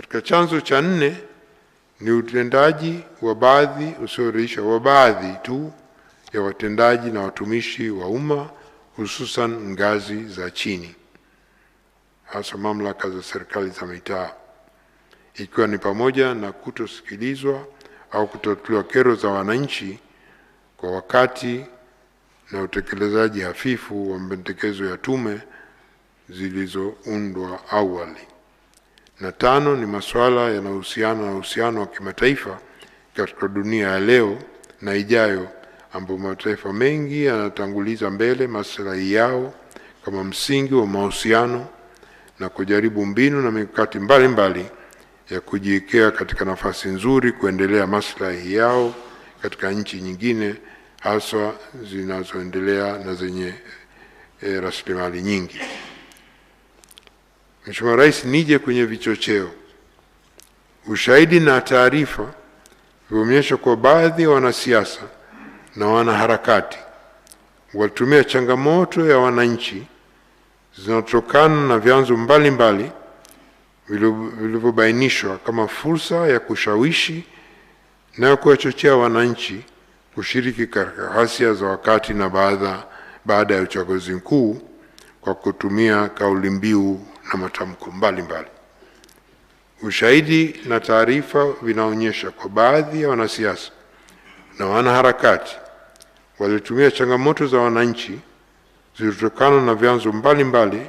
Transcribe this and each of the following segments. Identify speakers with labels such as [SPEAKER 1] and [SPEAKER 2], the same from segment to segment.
[SPEAKER 1] Katika chanzo cha 4 ni utendaji wa baadhi usioridhisha wa baadhi tu ya watendaji na watumishi wa umma, hususan ngazi za chini, hasa mamlaka za serikali za mitaa, ikiwa ni pamoja na kutosikilizwa au kutatuliwa kero za wananchi kwa wakati na utekelezaji hafifu wa mapendekezo ya tume zilizoundwa awali. Na 5 ni masuala yanayohusiana na uhusiano wa kimataifa katika dunia ya leo na ijayo, ambapo mataifa mengi yanatanguliza mbele maslahi yao kama msingi wa mahusiano na kujaribu mbinu na mikakati mbalimbali ya kujiwekea katika nafasi nzuri kuendelea maslahi yao katika nchi nyingine, hasa zinazoendelea na zenye rasilimali nyingi. Mheshimiwa Rais, nije kwenye vichocheo. Ushahidi na taarifa vimeonyesha kwa baadhi ya wanasiasa na wanaharakati walitumia changamoto ya wananchi zinazotokana na vyanzo mbalimbali vilivyobainishwa kama fursa ya kushawishi na kuwachochea wananchi kushiriki katika ghasia za wakati na baada ya uchaguzi mkuu kwa kutumia kauli mbiu na matamko mbalimbali. Ushahidi na taarifa vinaonyesha kwa baadhi ya wanasiasa na wanaharakati walitumia changamoto za wananchi zilizotokana na vyanzo mbalimbali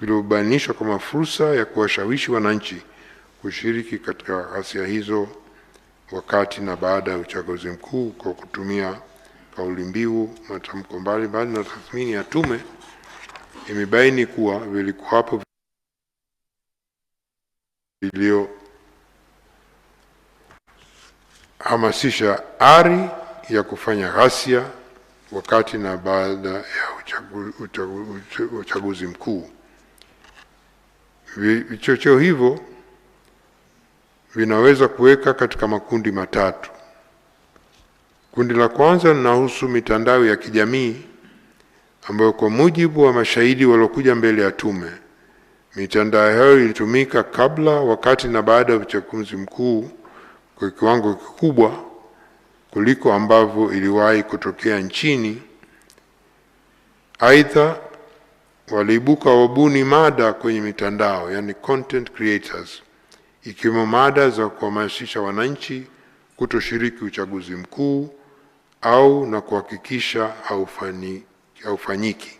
[SPEAKER 1] vilivyobainishwa kama fursa ya kuwashawishi wananchi kushiriki katika ghasia hizo wakati na baada ya uchaguzi mkuu kwa kutumia kauli mbiu, matamko mbalimbali. Na tathmini ya tume imebaini kuwa vilikuwapo viliohamasisha ari ya kufanya ghasia wakati na baada ya uchaguzi mkuu. Vichocheo hivyo vinaweza kuweka katika makundi matatu. Kundi la kwanza linahusu mitandao ya kijamii ambayo kwa mujibu wa mashahidi waliokuja mbele ya tume, mitandao hiyo ilitumika kabla, wakati na baada ya uchaguzi mkuu kwa kiwango kikubwa kuliko ambavyo iliwahi kutokea nchini. Aidha, waliibuka wabuni mada kwenye mitandao, yani content creators, ikiwemo mada za kuhamasisha wananchi kutoshiriki uchaguzi mkuu au na kuhakikisha haufanyiki.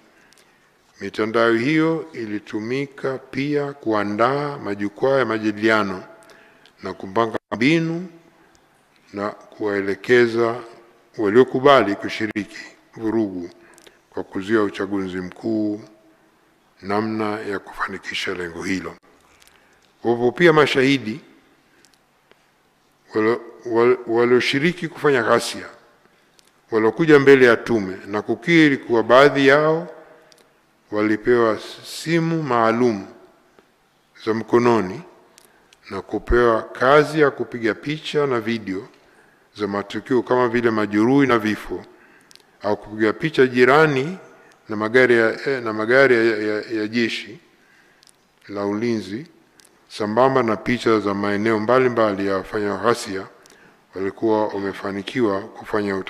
[SPEAKER 1] Mitandao hiyo ilitumika pia kuandaa majukwaa ya majadiliano na kupanga mbinu na kuwaelekeza waliokubali kushiriki vurugu kwa kuzuia uchaguzi mkuu namna ya kufanikisha lengo hilo. Wapo pia mashahidi walioshiriki kufanya ghasia waliokuja mbele ya tume na kukiri kuwa baadhi yao walipewa simu maalum za mkononi na kupewa kazi ya kupiga picha na video za matukio kama vile majeruhi na vifo, au kupiga picha jirani na magari ya jeshi la ulinzi, sambamba na picha za maeneo mbalimbali ya wafanya ghasia walikuwa wamefanikiwa kufanya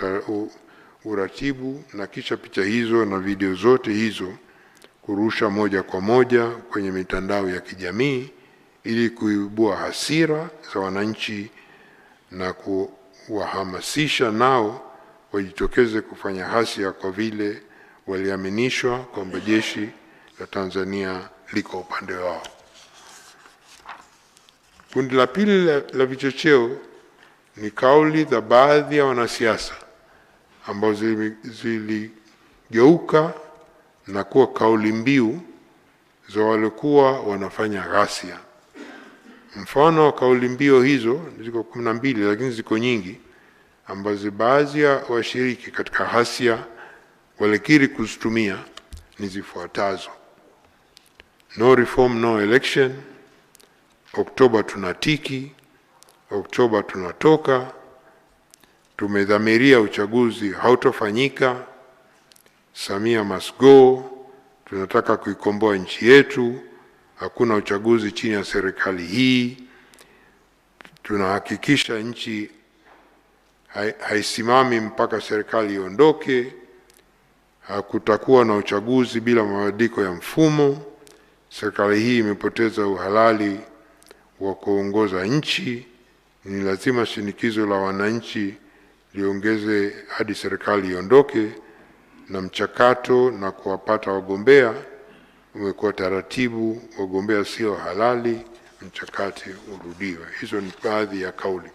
[SPEAKER 1] uratibu, na kisha picha hizo na video zote hizo kurusha moja kwa moja kwenye mitandao ya kijamii ili kuibua hasira za wananchi na kuwahamasisha nao wajitokeze kufanya ghasia kwa vile waliaminishwa kwamba jeshi la Tanzania liko upande wao. Kundi la pili la vichocheo ni kauli za baadhi ya wanasiasa ambazo ziligeuka na kuwa kauli mbiu za walikuwa wanafanya ghasia. Mfano wa kauli mbiu hizo ziko 12, lakini ziko nyingi ambazo baadhi ya washiriki katika ghasia walikiri kuzitumia ni zifuatazo: no reform no election, Oktoba tunatiki, Oktoba tunatoka, tumedhamiria uchaguzi hautofanyika, Samia must go, tunataka kuikomboa nchi yetu, hakuna uchaguzi chini ya serikali hii, tunahakikisha nchi haisimami mpaka serikali iondoke. Hakutakuwa na uchaguzi bila mabadiliko ya mfumo. Serikali hii imepoteza uhalali wa kuongoza nchi. Ni lazima shinikizo la wananchi liongeze hadi serikali iondoke, na mchakato na kuwapata wagombea umekuwa taratibu. Wagombea sio halali, mchakato urudiwe. Hizo ni baadhi ya kauli.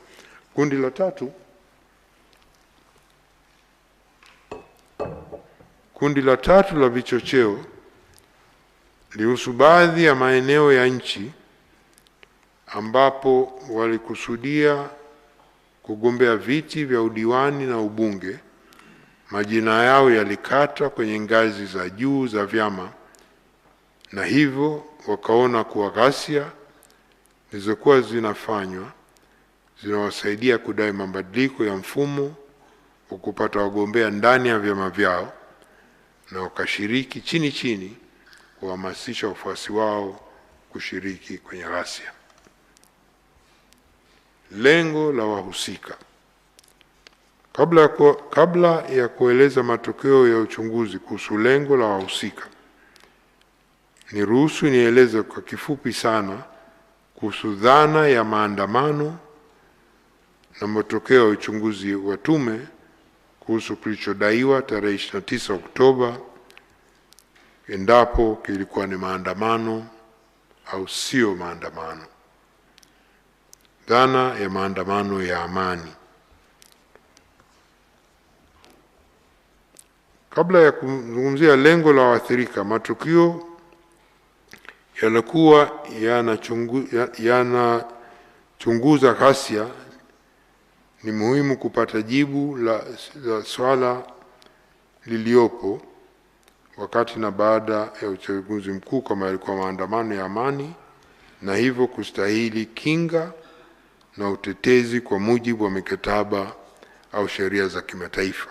[SPEAKER 1] Kundi la tatu la vichocheo lihusu baadhi ya maeneo ya nchi ambapo walikusudia kugombea viti vya udiwani na ubunge. Majina yao yalikatwa kwenye ngazi za juu za vyama, na hivyo wakaona kuwa ghasia zilizokuwa zinafanywa zinawasaidia kudai mabadiliko ya mfumo wa kupata wagombea ndani ya vyama vyao, na wakashiriki chini chini kuhamasisha wafuasi wao kushiriki kwenye ghasia. Lengo la wahusika. Kabla ya kueleza matokeo ya uchunguzi kuhusu lengo la wahusika, niruhusu nieleze kwa kifupi sana kuhusu dhana ya maandamano na matokeo ya uchunguzi wa tume kuhusu kilichodaiwa tarehe 29 Oktoba, endapo kilikuwa ni maandamano au sio maandamano. Dhana ya maandamano ya amani. Kabla ya kuzungumzia lengo la waathirika, matukio yalikuwa yanachunguza ghasia, ni muhimu kupata jibu la swala liliopo wakati na baada ya uchaguzi mkuu kama yalikuwa maandamano ya amani, na hivyo kustahili kinga na utetezi kwa mujibu wa mikataba au sheria za kimataifa,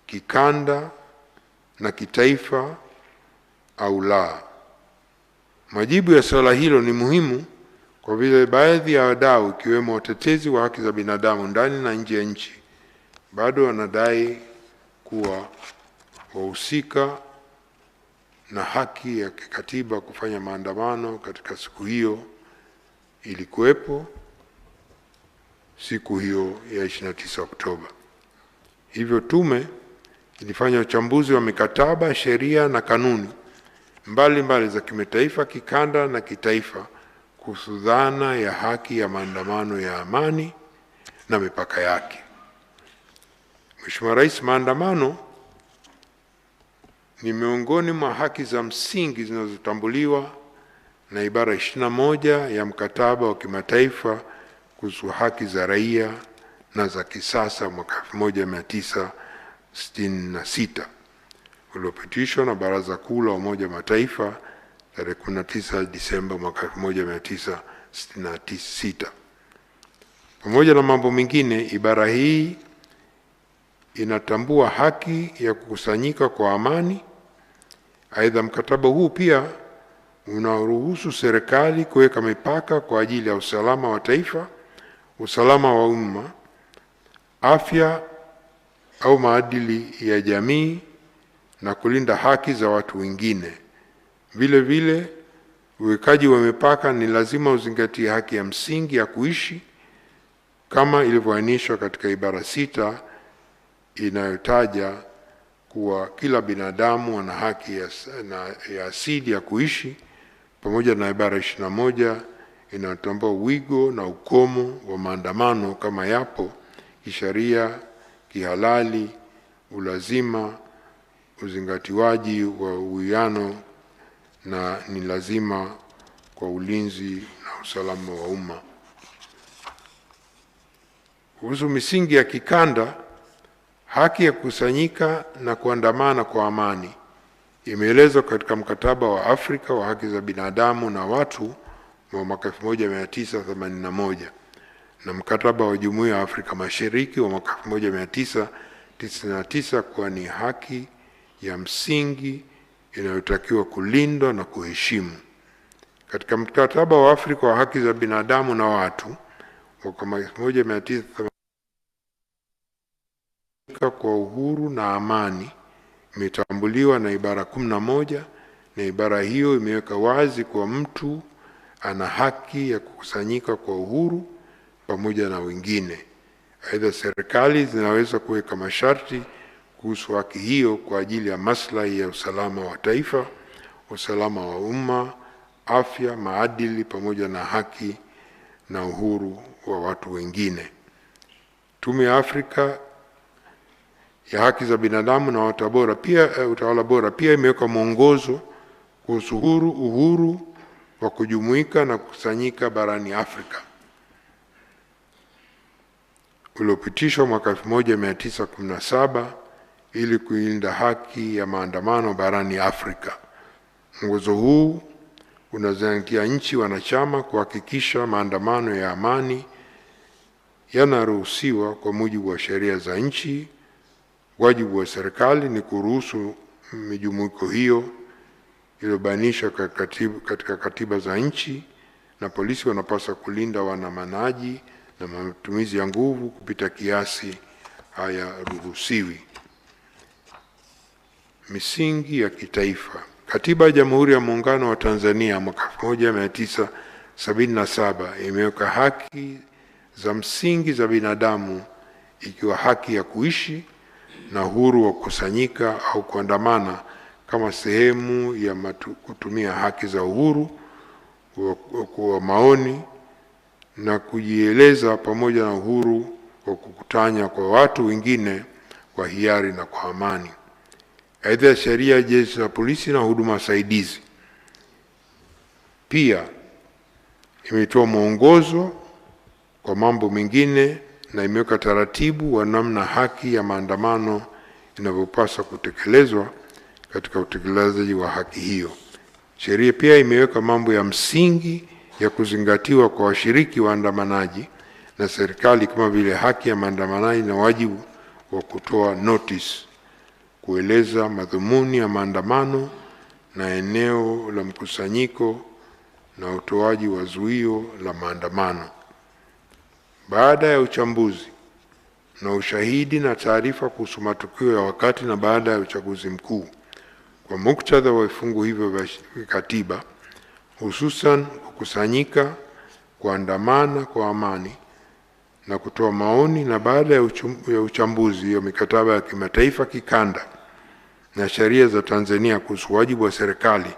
[SPEAKER 1] kikanda na kitaifa au la. Majibu ya swala hilo ni muhimu kwa vile baadhi ya wadau ikiwemo watetezi wa haki za binadamu ndani na nje ya nchi bado wanadai kuwa wahusika na haki ya kikatiba kufanya maandamano katika siku hiyo ilikuwepo siku hiyo ya 29 Oktoba. Hivyo tume ilifanya uchambuzi wa mikataba, sheria na kanuni mbalimbali za kimataifa, kikanda na kitaifa kuhusu dhana ya haki ya maandamano ya amani na mipaka yake. Mheshimiwa Rais, maandamano ni miongoni mwa haki za msingi zinazotambuliwa na ibara 21 ya mkataba wa kimataifa kuhusu haki za raia na za kisasa mwaka 1966 uliopitishwa na Baraza Kuu la Umoja wa Mataifa tarehe 19 Disemba mwaka 1966. Pamoja na mambo mengine, ibara hii inatambua haki ya kukusanyika kwa amani. Aidha, mkataba huu pia unaruhusu serikali kuweka mipaka kwa ajili ya usalama wa taifa, usalama wa umma, afya au maadili ya jamii na kulinda haki za watu wengine. Vile vile, uwekaji wa mipaka ni lazima uzingatie haki ya msingi ya kuishi kama ilivyoainishwa katika ibara 6 inayotaja kuwa kila binadamu ana haki ya asili ya kuishi, pamoja na ibara 21 inayotambua wigo na ukomo wa maandamano kama yapo kisheria, kihalali, ulazima, uzingatiwaji wa uwiano na ni lazima kwa ulinzi na usalama wa umma. Kuhusu misingi ya kikanda, haki ya kukusanyika na kuandamana kwa amani imeelezwa katika mkataba wa Afrika wa haki za binadamu na watu wa mwaka 1981 na mkataba wa Jumuiya ya Afrika Mashariki wa mwaka 1999 kuwa ni haki ya msingi inayotakiwa kulindwa na kuheshimu. Katika mkataba wa Afrika wa haki za binadamu na watu mwaka 1980 kwa uhuru na amani imetambuliwa na ibara 11, na ibara hiyo imeweka wazi kwa mtu ana haki ya kukusanyika kwa uhuru pamoja na wengine. Aidha, serikali zinaweza kuweka masharti kuhusu haki hiyo kwa ajili ya maslahi ya usalama wa taifa, usalama wa umma, afya, maadili pamoja na haki na uhuru wa watu wengine. Tume ya Afrika ya Haki za Binadamu na Utawala Bora pia imeweka mwongozo kuhusu uhuru wa kujumuika na kukusanyika barani Afrika uliopitishwa mwaka 1917 ili kulinda haki ya maandamano barani Afrika. Mwongozo huu unazingatia nchi wanachama kuhakikisha maandamano ya amani yanaruhusiwa kwa mujibu wa sheria za nchi. Wajibu wa serikali ni kuruhusu mijumuiko hiyo iliyobainishwa katika katiba za nchi, na polisi wanapaswa kulinda waandamanaji na matumizi ya nguvu kupita kiasi hayaruhusiwi. Misingi ya kitaifa. Katiba ya Jamhuri ya Muungano wa Tanzania mwaka 1977 imeweka haki za msingi za binadamu, ikiwa haki ya kuishi na uhuru wa kukusanyika au kuandamana kama sehemu ya kutumia haki za uhuru wa maoni na kujieleza, pamoja na uhuru wa kukutana kwa watu wengine kwa hiari na kwa amani. Aidha, sheria ya Jeshi la Polisi na huduma saidizi pia imetoa mwongozo kwa mambo mengine na imeweka taratibu wa namna haki ya maandamano inavyopaswa kutekelezwa katika utekelezaji wa haki hiyo. Sheria pia imeweka mambo ya msingi ya kuzingatiwa kwa washiriki waandamanaji na serikali, kama vile haki ya maandamanaji na wajibu wa kutoa notice, kueleza madhumuni ya maandamano na eneo la mkusanyiko na utoaji wa zuio la maandamano. Baada ya uchambuzi na ushahidi na taarifa kuhusu matukio ya wakati na baada ya uchaguzi mkuu, kwa muktadha wa vifungu hivyo vya katiba, hususan kukusanyika, kuandamana kwa amani na kutoa maoni, na baada ya uchambuzi wa mikataba ya kimataifa, kikanda na sheria za Tanzania kuhusu wajibu wa serikali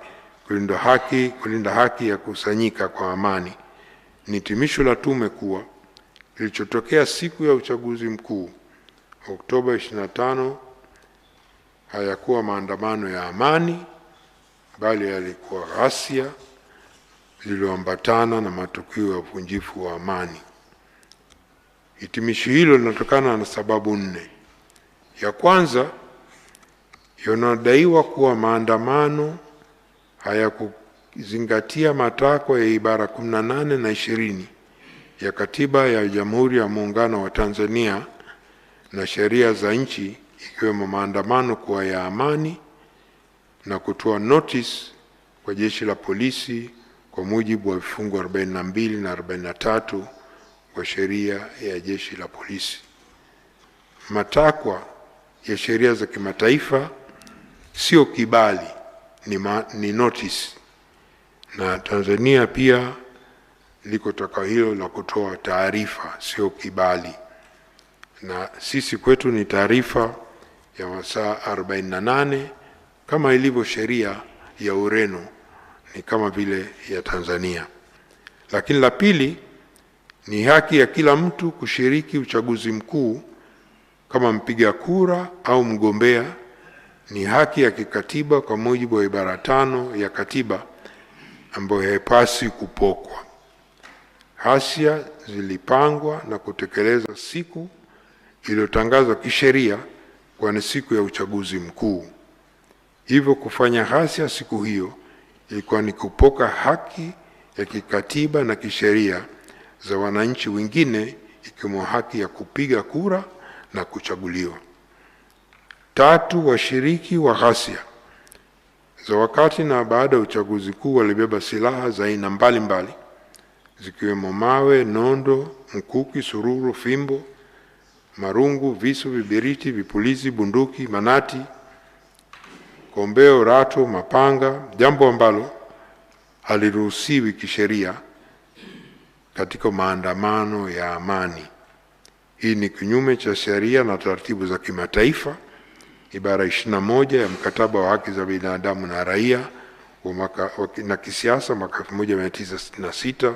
[SPEAKER 1] kulinda haki ya kukusanyika kwa amani, ni hitimisho la tume kuwa kilichotokea siku ya uchaguzi mkuu Oktoba 25 hayakuwa maandamano ya amani, bali yalikuwa ghasia zilizoambatana na matukio ya uvunjifu wa amani. Hitimisho hilo linatokana na sababu 4. Ya kwanza, yanadaiwa kuwa maandamano hayakuzingatia matakwa ya ibara 18 na 20 ya Katiba ya Jamhuri ya Muungano wa Tanzania na sheria za nchi, ikiwemo maandamano kuwa ya amani na kutoa notice kwa Jeshi la Polisi kwa mujibu wa vifungu 42 na 43 kwa sheria ya Jeshi la Polisi. Matakwa ya sheria za kimataifa sio kibali, ni notice, na Tanzania pia liko takwa hilo la kutoa taarifa, sio kibali, na sisi kwetu ni taarifa ya masaa 48 kama ilivyo sheria ya Ureno, ni kama vile ya Tanzania. Lakini la pili ni haki ya kila mtu kushiriki uchaguzi mkuu kama mpiga kura au mgombea. Ni haki ya kikatiba kwa mujibu wa ibara 5 ya katiba ambayo haipaswi kupokwa. Ghasia zilipangwa na kutekeleza siku iliyotangazwa kisheria kwa ni siku ya uchaguzi mkuu. Hivyo kufanya ghasia siku hiyo ilikuwa ni kupoka haki ya kikatiba na kisheria za wananchi wengine, ikiwemo haki ya kupiga kura na kuchaguliwa. 3, washiriki wa ghasia za wakati na baada ya uchaguzi mkuu walibeba silaha za aina mbalimbali zikiwemo mawe, nondo, mkuki, sururu, fimbo, marungu, visu, vibiriti, vipulizi, bunduki, manati, kombeo, rato, mapanga, jambo ambalo haliruhusiwi kisheria katika maandamano ya amani. Hii ni kinyume cha sheria na taratibu za kimataifa, ibara 21 ya mkataba wa haki za binadamu na raia na kisiasa mwaka 1966,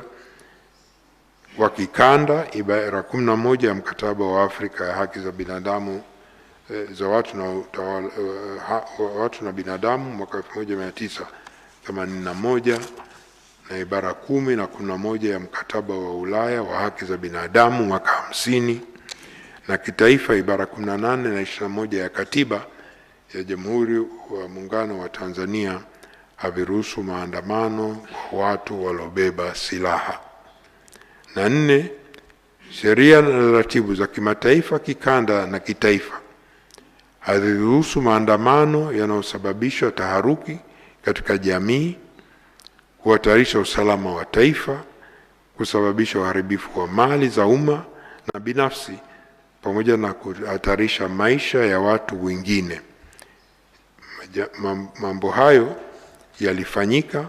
[SPEAKER 1] wa kikanda, ibara 11 ya mkataba wa Afrika ya haki za binadamu za watu na binadamu mwaka 1981, na ibara 10 na 11 ya mkataba wa Ulaya wa haki za binadamu mwaka 50, na kitaifa ibara 18 na 21 ya katiba ya Jamhuri wa Muungano wa Tanzania haviruhusu maandamano kwa watu waliobeba silaha. Na 4, sheria na taratibu za kimataifa, kikanda na kitaifa haziruhusu maandamano yanayosababisha taharuki katika jamii, kuhatarisha usalama wa taifa, kusababisha uharibifu wa mali za umma na binafsi, pamoja na kuhatarisha maisha ya watu wengine. Mambo hayo yalifanyika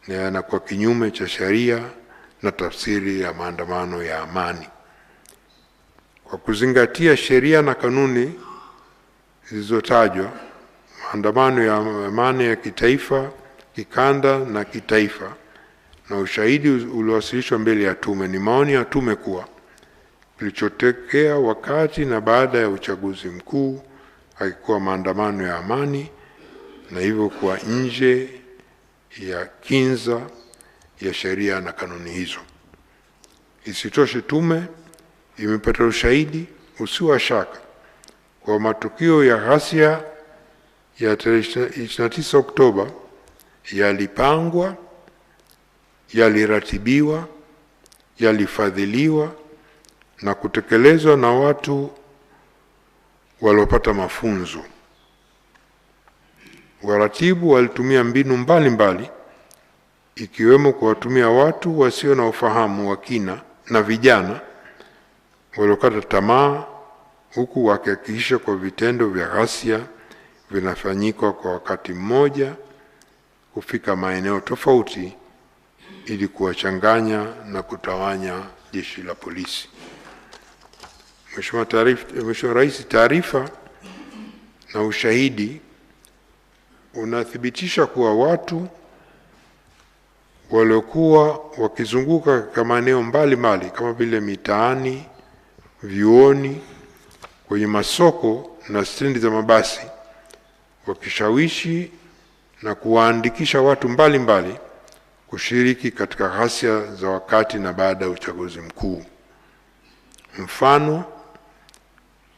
[SPEAKER 1] na yanakuwa kinyume cha sheria na tafsiri ya maandamano ya amani. Kwa kuzingatia sheria na kanuni zilizotajwa, maandamano ya amani ya kitaifa, kikanda na kitaifa na ushahidi uliowasilishwa mbele ya tume, ni maoni ya tume kuwa kilichotokea wakati na baada ya uchaguzi mkuu haikuwa maandamano ya amani na hivyo kuwa nje ya kinza ya sheria na kanuni hizo. Isitoshe, tume imepata ushahidi usio wa shaka kwa matukio ya ghasia ya 29 Oktoba yalipangwa, yaliratibiwa, yalifadhiliwa na kutekelezwa na watu waliopata mafunzo. Waratibu walitumia mbinu mbalimbali ikiwemo kuwatumia watu wasio na ufahamu wa kina na vijana waliokata tamaa, huku wakihakikisha kwa vitendo vya ghasia vinafanyika kwa wakati mmoja kufika maeneo tofauti ili kuwachanganya na kutawanya jeshi la polisi. Mheshimiwa Rais, taarifa na ushahidi unathibitisha kuwa watu waliokuwa wakizunguka katika maeneo mbalimbali kama vile mitaani, vyuoni, kwenye masoko na stendi za mabasi wakishawishi na kuwaandikisha watu mbalimbali kushiriki katika ghasia za wakati na baada ya uchaguzi mkuu. Mfano,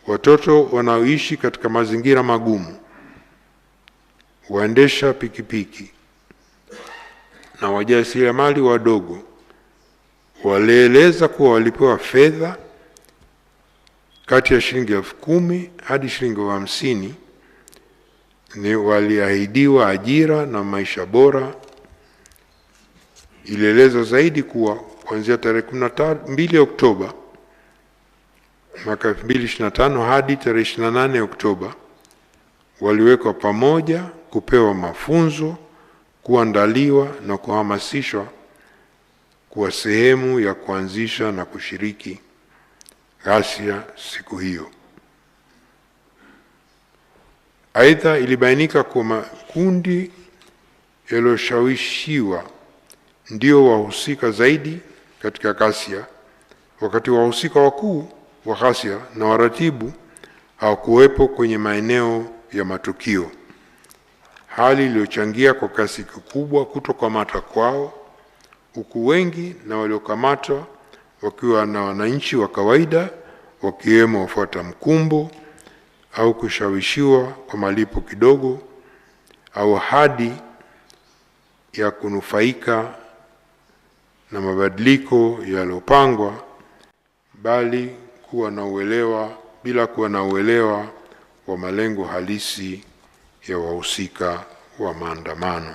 [SPEAKER 1] watoto wanaoishi katika mazingira magumu, waendesha pikipiki na wajasiriamali wadogo walieleza kuwa walipewa fedha kati ya shilingi 10,000 hadi shilingi 50,000, ni waliahidiwa ajira na maisha bora. Ilieleza zaidi kuwa kuanzia tarehe 12 Oktoba mwaka 2025 hadi tarehe 28 Oktoba waliwekwa pamoja kupewa mafunzo, kuandaliwa na kuhamasishwa kuwa sehemu ya kuanzisha na kushiriki ghasia siku hiyo. Aidha, ilibainika kuwa makundi yaliyoshawishiwa ndio wahusika zaidi katika ghasia, wakati wahusika wakuu wa ghasia na waratibu hawakuwepo kwenye maeneo ya matukio, hali iliyochangia kwa kasi kikubwa kutokamatwa kwao, huku wengi na waliokamatwa wakiwa na wananchi wa kawaida, wakiwemo wafuata mkumbo au kushawishiwa kwa malipo kidogo au hadi ya kunufaika na mabadiliko yaliyopangwa bila kuwa na uelewa wa malengo halisi ya wahusika wa maandamano.